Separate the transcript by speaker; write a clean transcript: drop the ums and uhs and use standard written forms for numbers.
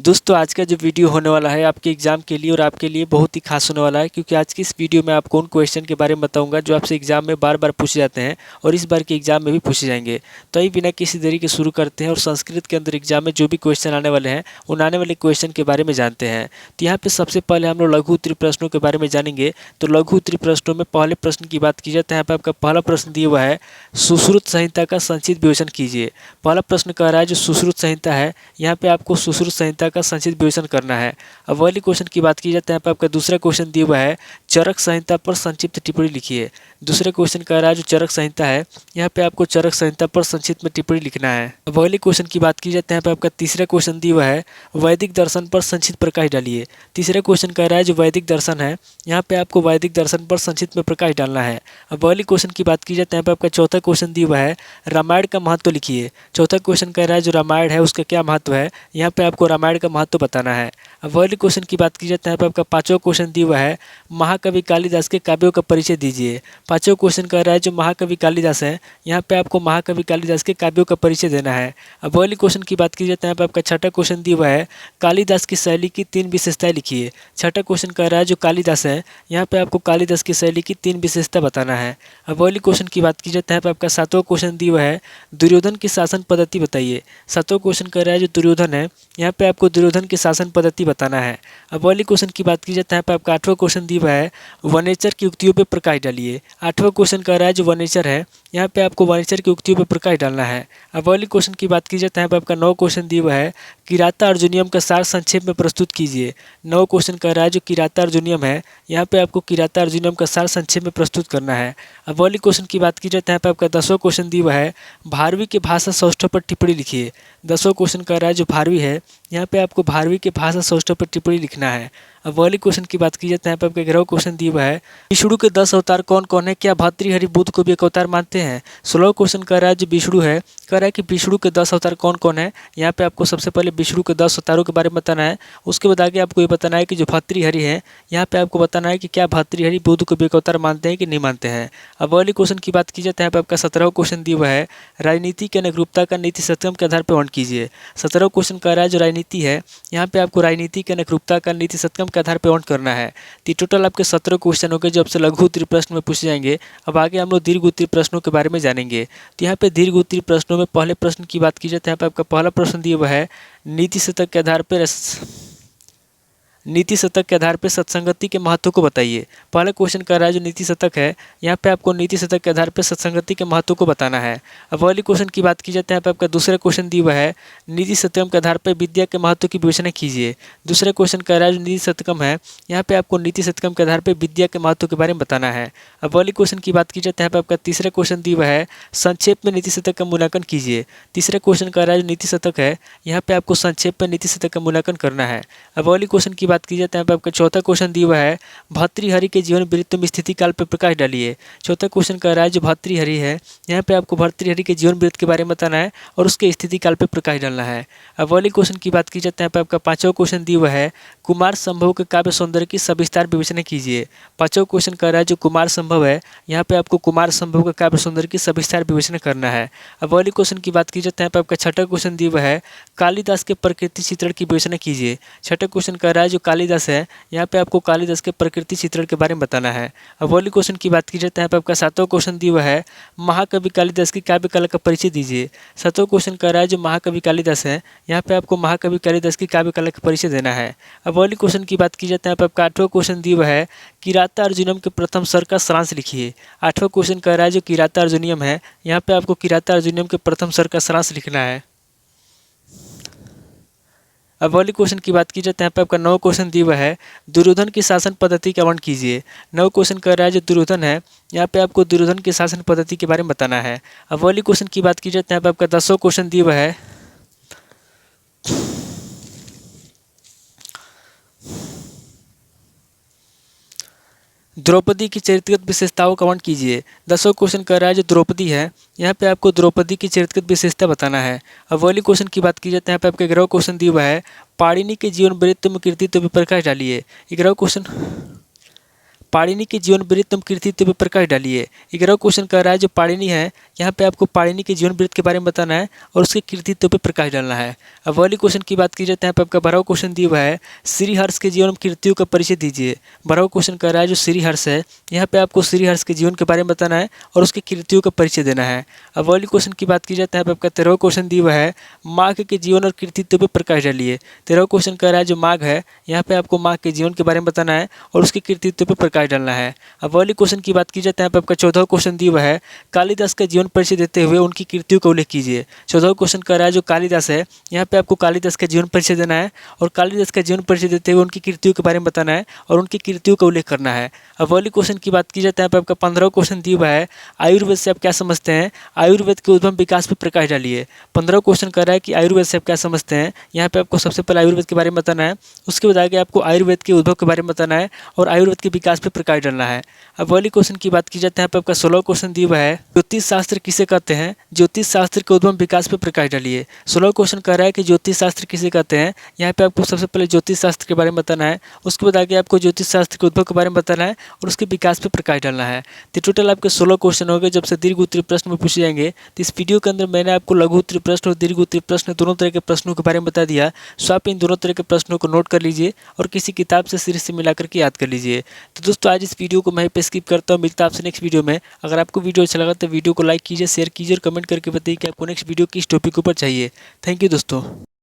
Speaker 1: दोस्तों आज का जो वीडियो होने वाला है आपके एग्ज़ाम के लिए और आपके लिए बहुत ही खास होने वाला है, क्योंकि आज की इस वीडियो में आपको उन क्वेश्चन के बारे में बताऊंगा जो आपसे एग्ज़ाम में बार बार पूछे जाते हैं और इस बार के एग्ज़ाम में भी पूछे जाएंगे। तो अभी बिना किसी देरी के शुरू करते हैं और संस्कृत के अंदर एग्जाम में जो भी क्वेश्चन आने वाले हैं उन आने वाले क्वेश्चन के बारे में जानते हैं। तो यहाँ पर सबसे पहले हम लोग लघु उत्तरीय प्रश्नों के बारे में जानेंगे। तो लघु उत्तरीय प्रश्नों में पहले प्रश्न की बात की जाए तो यहाँ पर आपका पहला प्रश्न दिया हुआ है, सुश्रुत संहिता का संक्षिप्त विवेचन कीजिए। पहला प्रश्न कह रहा है जो सुश्रुत संहिता है, यहाँ पे आपको सुश्रुत संहिता का संक्षिप्त विवेचन करना है। अब अगली क्वेश्चन की बात की जाए तो यहाँ पे आपका दूसरा क्वेश्चन दिया हुआ है, चरक संहिता पर संक्षिप्त टिप्पणी लिखिए। दूसरे क्वेश्चन कह रहा है जो चरक संहिता है, यहाँ पे आपको चरक संहिता पर संक्षिप्त में टिप्पणी लिखना है। अब अगले क्वेश्चन की बात की जाए तो यहाँ पे आपका तीसरा क्वेश्चन दिया हुआ है, वैदिक दर्शन पर संक्षिप्त प्रकाश डालिए। तीसरा क्वेश्चन कह रहा है जो वैदिक दर्शन है, यहाँ पे आपको वैदिक दर्शन पर संक्षिप्त में प्रकाश डालना है। अब अगले क्वेश्चन की बात की जाए तो यहाँ पे आपका चौथा क्वेश्चन दिया हुआ है, रामायण का महत्व लिखिए। चौथा क्वेश्चन कह रहा है जो रामायण है उसका क्या महत्व है, यहाँ पे आपको रामायण का महत्व बताना है। अब अगले क्वेश्चन की बात की जाए तो यहाँ पे आपका पांचवा क्वेश्चन दिया हुआ है, महाकवि कालिदास के काव्यों का परिचय दीजिए। पांचवा क्वेश्चन कह रहा है जो महाकवि कालिदास है, यहाँ पे आपको महाकवि कालिदास के काव्यों का परिचय देना है। अब अगले क्वेश्चन की बात की जाए तो यहाँ पे आपका छठा क्वेश्चन दिया हुआ है, कालिदास की शैली की 3 विशेषताएं लिखिए। छठा क्वेश्चन कह रहा है जो कालिदास है, यहाँ पे आपको कालिदास की शैली की 3 विशेषता बताना है। अब अगले क्वेश्चन की बात की जाए तो यहाँ पे आपका सातवां क्वेश्चन दिया हुआ है, दुर्योधन की शासन पद्धति बताइए। सातवां क्वेश्चन कह रहा है जो दुर्योधन है, यहाँ पे आपको दुर्योधन की शासन पद्धति बताना है। अब अगले क्वेश्चन की बात की जाए तो यहाँ पे आपका आठवां क्वेश्चन दिया हुआ है, वनेचर की उक्तियों पे प्रकाश डालिए। आठवां क्वेश्चन कह रहा है जो वनेचर है, यहाँ पे आपको वनेचर की उक्तियों पे प्रकाश डालना है। अब अगले क्वेश्चन की बात की जाए तो यहाँ पे आपका 9 क्वेश्चन दिया हुआ है, किराता अर्जुनियम का सार संक्षेप में प्रस्तुत कीजिए। 9 क्वेश्चन कह रहा है जो किराता अर्जुनियम है, यहाँ पे आपको किराता अर्जुनियम का सार संक्षेप में प्रस्तुत करना है। अब अगले क्वेश्चन की बात की जाए तो यहाँ पे आपका 10वां क्वेश्चन दिया हुआ है, भारवी के भाषा सौष्ठव पर टिप्पणी लिखिए। 10वां क्वेश्चन कह रहा है जो भारवी है, यहाँ पे आपको भारवी के भाषा सौष्ठव पर टिप्पणी लिखना है। अब अगले क्वेश्चन की बात की जाए तो यहाँ पे आपका 11वां क्वेश्चन दिया हुआ है, विष्णु के 10 अवतार कौन कौन है, क्या भर्तृहरि बुद्ध को भी एक अवतार मानते हैं। 16वां क्वेश्चन कह रहा है जो विष्णु है, कह रहा है कि विष्णु के 10 अवतार कौन कौन है। यहाँ पे आपको सबसे पहले विष्णु के 10 अवतारों के बारे में बताना है। उसके बाद आगे आपको ये बताना है कि जो भर्तृहरि है, यहाँ पे आपको बताना है कि क्या भर्तृहरि बुद्ध को भी एक अवतार मानते हैं कि नहीं मानते हैं। अब अगले क्वेश्चन की बात की जाए तो यहाँ पे आपका 17वां क्वेश्चन दिया हुआ है, राजनीति के अनुरूपता का नीति सत्यम के आधार पर वर्णन कीजिए। 17वां क्वेश्चन कह रहा है जो राजनीति है, यहाँ पे आपको राजनीति के अनुरूपता का नीति सत्यम के आधार पर वर्णन करना है। तो टोटल आपके 17 क्वेश्चन हो गए जो आपसे लघु उत्तरीय प्रश्न में पूछे जाएंगे। अब आगे हम लोग दीर्घ उत्तरीय प्रश्नों के बारे में जानेंगे। तो यहाँ पे दीर्घ उत्तरीय प्रश्नों में पहले प्रश्न की बात की जाए तो यहाँ पे आपका पहला प्रश्न दिया हुआ है, नीति शतक के आधार पर सत्संगति के महत्व को बताइए। पहला क्वेश्चन कर रहा है जो नीति शतक है, यहाँ पे आपको नीति शतक के आधार पर सत्संगति के महत्व को बताना है। अब अगले क्वेश्चन की बात की जाए तो यहाँ पे आपका दूसरा क्वेश्चन दिया हुआ है, नीति शतकम के आधार पर विद्या के महत्व की विवेचना कीजिए। दूसरा क्वेश्चन कर रहा है जो नीति शतकम है, यहाँ पे आपको नीति शतकम के आधार पर विद्या के महत्व के बारे में बताना है। अब अगले क्वेश्चन की बात की जाए तो यहाँ पे आपका तीसरा क्वेश्चन दिया हुआ है, संक्षेप में नीति शतक का मूल्यांकन कीजिए। तीसरा क्वेश्चन कर रहा है जो नीति शतक है, यहाँ पे आपको संक्षेप में नीति शतक का मूल्यांकन करना है। अब अगले क्वेश्चन की बात की जाए तो यहाँ पे आपका चौथा क्वेश्चन दिया हुआ है, भर्तृहरि के जीवन वृत्त में स्थिति काल पर प्रकाश डालिए। चौथा क्वेश्चन कह रहा है जो भर्तृहरि है, यहाँ पे आपको भर्तृहरि के जीवन वृत्त के बारे में बताना है और उसके स्थिति काल पर प्रकाश डालना है। अब अगले क्वेश्चन की बात की जाए तो यहाँ पे आपका 5वां क्वेश्चन दिया हुआ है, कुमार संभव के काव्य सौंदर्य की सविस्तार विवेचना कीजिए। 5वां क्वेश्चन कह रहा है जो कुमार संभव है, यहाँ पे आपको कुमार संभव के काव्य सौंदर्य की सविस्तार विवेचना करना है। अब अगले क्वेश्चन की बात की जाए तो यहाँ पे आपका 6वां क्वेश्चन दिया हुआ है, कालिदास के प्रकृति चित्रण की विवेचना कीजिए। 6वां क्वेश्चन कह रहा है जो कालिदास है, यहाँ पे आपको कालिदास के प्रकृति चित्रण के बारे में बताना है। अब अगले क्वेश्चन की बात की जाए तो यहाँ पे आपका 7वां क्वेश्चन दिया हुआ है, महाकवि कालिदास की काव्य कला का परिचय दीजिए। 7वां क्वेश्चन कह रहा है जो महाकवि कालिदास है, यहाँ पे आपको महाकवि कालिदास की काव्य कला का परिचय देना है। अब अगले क्वेश्चन की बात की जाए तो यहाँ पे आपका 8वां क्वेश्चन दिया हुआ है, किराता अर्जुनियम के प्रथम स्वर का सारांश लिखिए। 8वां क्वेश्चन कह रहा है जो किराता अर्जुनियम है, यहाँ पे आपको किराता अर्जुनियम के प्रथम स्वर का सारांश लिखना है। अब अगले क्वेश्चन की बात की जाए तो यहाँ पे आपका 9वां क्वेश्चन दिया हुआ है, दुर्योधन की शासन पद्धति का वर्णन कीजिए। 9वां क्वेश्चन कह रहा है जो दुर्योधन है, यहाँ पे आपको दुर्योधन की शासन पद्धति के बारे में बताना है। अब अगले क्वेश्चन की बात की जाए तो यहाँ पे आपका 10वां क्वेश्चन दिया हुआ है, द्रौपदी की चरित्रगत विशेषताओं का वर्णन कीजिए। 10वां क्वेश्चन कह रहा है जो द्रौपदी है, यहाँ पे आपको द्रौपदी की चरित्रगत विशेषता बताना है। अब अगले क्वेश्चन की बात की जाए तो यहाँ पे आपका 11वां क्वेश्चन दिया हुआ है, पाणिनि के जीवन वृत्त में कृतित्व पर प्रकाश डालिए। 11वां क्वेश्चन पाणिनि के जीवन वृत्त कृतित्व पर प्रकाश डालिए। 11वां क्वेश्चन कह रहा है जो पाणिनि है यहाँ पे आपको पाणिनि के जीवन वृत्त के बारे में बताना है और उसके कृतित्व पर प्रकाश डालना है। अब पहले क्वेश्चन की बात की जाए तो यहाँ पे आपका 12वां क्वेश्चन दिया हुआ है श्रीहर्ष के जीवन कृतियों का परिचय दीजिए। 12वां क्वेश्चन कह रहा है जो श्रीहर्ष है यहाँ पे आपको श्रीहर्ष के जीवन के बारे में बताना है और उसकी कृतियों का परिचय देना है। अब पहले क्वेश्चन की बात की जाए तो यहाँ पे आपका 13वां क्वेश्चन दिया हुआ है माघ के जीवन और कृतित्व पर प्रकाश डालिए। 13वां क्वेश्चन कह रहा है जो माघ है यहाँ पे आपको माघ के जीवन के बारे में बताना है और उसके कृतित्व पर प्रकाश डालना है। अब पहले क्वेश्चन की बात की जाए तो यहाँ पे आपका 14वां क्वेश्चन दिया हुआ है कालिदास का जीवन परिचय देते हुए उनकी कृतियों का उल्लेख कीजिए। 14वां क्वेश्चन कह रहा है जो कालिदास है यहाँ पे आपको कालिदास का जीवन परिचय देना है और कालिदास का जीवन परिचय देते हुए उनकी कृतियों के बारे में बताना है और उनकी कृतियों का उल्लेख करना है। अब पहले क्वेश्चन की बात की जाए तो यहाँ पे आपका 15वां क्वेश्चन दिया हुआ है आयुर्वेद से आप क्या समझते हैं, आयुर्वेद के उद्गम विकास पर प्रकाश डालिए। 15वां क्वेश्चन कह रहा है कि आयुर्वेद से आप क्या समझते हैं, यहाँ पे आपको सबसे पहले आयुर्वेद के बारे में बताना है, उसके बाद आगे आपको आयुर्वेद के उद्भव के बारे में बताना है और आयुर्वेद के विकास पर प्रकाश डालना है। अब पहले क्वेश्चन की बात की जाती है यहाँ पे आपका 16वां क्वेश्चन दिया हुआ है ज्योतिष शास्त्र किसे कहते हैं, ज्योतिष शास्त्र के उद्गम विकास पर प्रकाश डालिए। 16वां क्वेश्चन कह रहा है कि ज्योतिष शास्त्र किसे कहते हैं, यहाँ पे आपको सबसे पहले ज्योतिष शास्त्र के बारे में बताना है, उसके बाद आगे आपको ज्योतिष शास्त्र के उद्भव के बारे में बताना है और उसके विकास पर प्रकाश डालना है। तो टोटल आपके 16 क्वेश्चन हो गए जब से दीर्घ उत्तरीय प्रश्न में पूछे जाएंगे। तो इस वीडियो के अंदर मैंने आपको लघु उत्तरीय प्रश्न और दीर्घ उत्तरीय प्रश्न दोनों तरह के प्रश्नों के बारे में बता दिया। सो आप इन दोनों तरह के प्रश्नों को नोट कर लीजिए और किसी किताब से सीरीज से मिलाकर के याद कर लीजिए। तो दोस्तों आज इस वीडियो को मैं पे स्किप करता हूँ, मिलता है आपसे नेक्स्ट वीडियो में। अगर आपको वीडियो अच्छा लगा तो वीडियो को लाइक कीजिए, शेयर कीजिए और कमेंट करके बताइए कि आपको नेक्स्ट वीडियो किस टॉपिक के ऊपर चाहिए। थैंक यू दोस्तों।